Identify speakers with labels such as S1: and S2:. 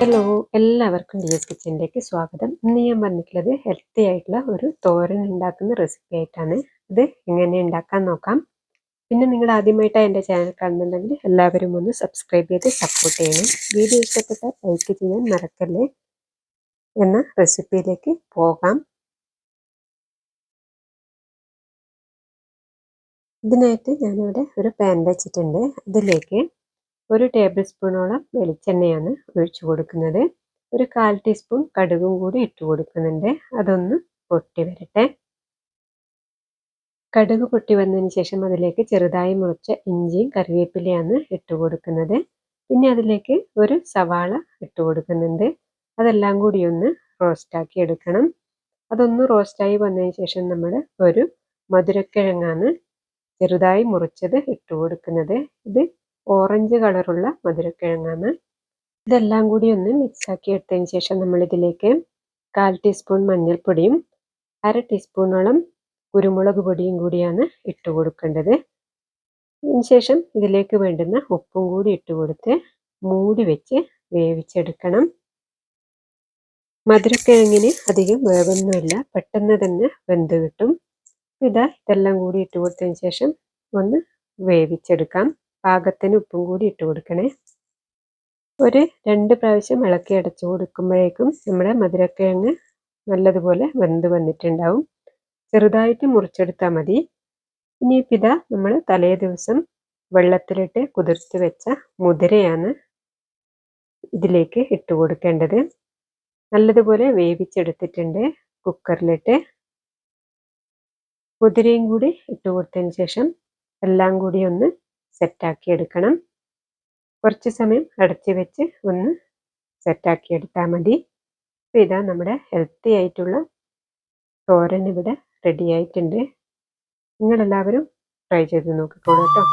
S1: Hello, എല്ലാവർക്കും ഡിയസ് കിച്ചണിലേക്ക് സ്വാഗതം. ഇന്ന് ഞാൻ വന്നിട്ടുള്ളത് ഹെൽത്തി ആയിട്ടുള്ള ഒരു തോരൻ ഉണ്ടാക്കുന്ന റെസിപ്പി ആയിട്ടാണ്. ഇത് എങ്ങനെ ഉണ്ടാക്കാൻ നോക്കാം. പിന്നെ നിങ്ങൾ ആദ്യമായിട്ടാണ് എൻ്റെ ചാനൽ കാണുന്നുണ്ടെങ്കിൽ എല്ലാവരും ഒന്ന് സബ്സ്ക്രൈബ് ചെയ്ത് സപ്പോർട്ട് ചെയ്യണം. വീഡിയോ ഇഷ്ടപ്പെട്ടാൽ ലൈക്ക് ചെയ്യാൻ മറക്കല്ലേ. എന്ന റെസിപ്പിയിലേക്ക് പോകാം. ഇതിനായിട്ട് ഞാനിവിടെ ഒരു പാൻ വെച്ചിട്ടുണ്ട്. അതിലേക്ക് 1 ടേബിൾ സ്പൂണോളം വെളിച്ചെണ്ണയാണ് ഒഴിച്ചു കൊടുക്കുന്നത്. ഒരു 1/4 ടീസ്പൂൺ കടുകും കൂടി ഇട്ട് കൊടുക്കുന്നുണ്ട്. അതൊന്ന് പൊട്ടി വരട്ടെ. കടുക് പൊട്ടി വന്നതിന് ശേഷം അതിലേക്ക് ചെറുതായി മുറിച്ച ഇഞ്ചിയും കറിവേപ്പിലയാണ് ഇട്ട് കൊടുക്കുന്നത്. പിന്നെ അതിലേക്ക് ഒരു സവാള ഇട്ട് കൊടുക്കുന്നുണ്ട്. അതെല്ലാം കൂടി ഒന്ന് റോസ്റ്റാക്കി എടുക്കണം. അതൊന്ന് റോസ്റ്റായി വന്നതിന് ശേഷം നമ്മൾ ഒരു മധുരക്കിഴങ്ങാണ് ചെറുതായി മുറിച്ചത് ഇട്ട് കൊടുക്കുന്നത്. ഇത് ഓറഞ്ച് കളറുള്ള മധുരക്കിഴങ്ങാണ്. ഇതെല്ലാം കൂടി ഒന്ന് മിക്സാക്കി എടുത്തതിന് ശേഷം നമ്മൾ ഇതിലേക്ക് 1/4 ടീസ്പൂൺ മഞ്ഞൾപ്പൊടിയും 1/2 ടീസ്പൂണോളം കുരുമുളക് പൊടിയും കൂടിയാണ് ഇട്ട് കൊടുക്കേണ്ടത്. അതിനുശേഷം ഇതിലേക്ക് വേണ്ടുന്ന ഉപ്പും കൂടി ഇട്ട് കൊടുത്ത് മൂടി വെച്ച് വേവിച്ചെടുക്കണം. മധുരക്കിഴങ്ങിന് അധികം വേവൊന്നുമില്ല, പെട്ടെന്ന് തന്നെ വെന്ത് കിട്ടും. ഇതെല്ലാം കൂടി ഇട്ട് കൊടുത്തതിന് ശേഷം ഒന്ന് വേവിച്ചെടുക്കാം. പാകത്തിന് ഉപ്പും കൂടി ഇട്ട് കൊടുക്കണേ. ഒരു 2 പ്രാവശ്യം ഇളക്കി അടച്ചു കൊടുക്കുമ്പോഴേക്കും നമ്മുടെ മധുരക്കിഴങ്ങ് നല്ലതുപോലെ വെന്ത് വന്നിട്ടുണ്ടാവും. ചെറുതായിട്ട് മുറിച്ചെടുത്താൽ മതി. ഇനിയിപ്പോൾ ഇതാ നമ്മൾ തലേ ദിവസം വെള്ളത്തിലിട്ട് കുതിർത്ത് വെച്ച മുതിരയാണ് ഇതിലേക്ക് ഇട്ട് കൊടുക്കേണ്ടത്. നല്ലതുപോലെ വേവിച്ചെടുത്തിട്ടുണ്ട് കുക്കറിലിട്ട്. മുതിരയും കൂടി ഇട്ട് കൊടുത്തതിന് ശേഷം എല്ലാം കൂടി ഒന്ന് സെറ്റാക്കി എടുക്കണം. കുറച്ച് സമയം അടച്ച് വെച്ച് ഒന്ന് സെറ്റാക്കി എടുത്താൽ മതി. അപ്പോൾ ഇതാ നമ്മുടെ ഹെൽത്തി ആയിട്ടുള്ള തോരൻ ഇവിടെ റെഡി ആയിട്ടുണ്ട്. നിങ്ങളെല്ലാവരും ട്രൈ ചെയ്ത് നോക്കിക്കോളൂ കേട്ടോ.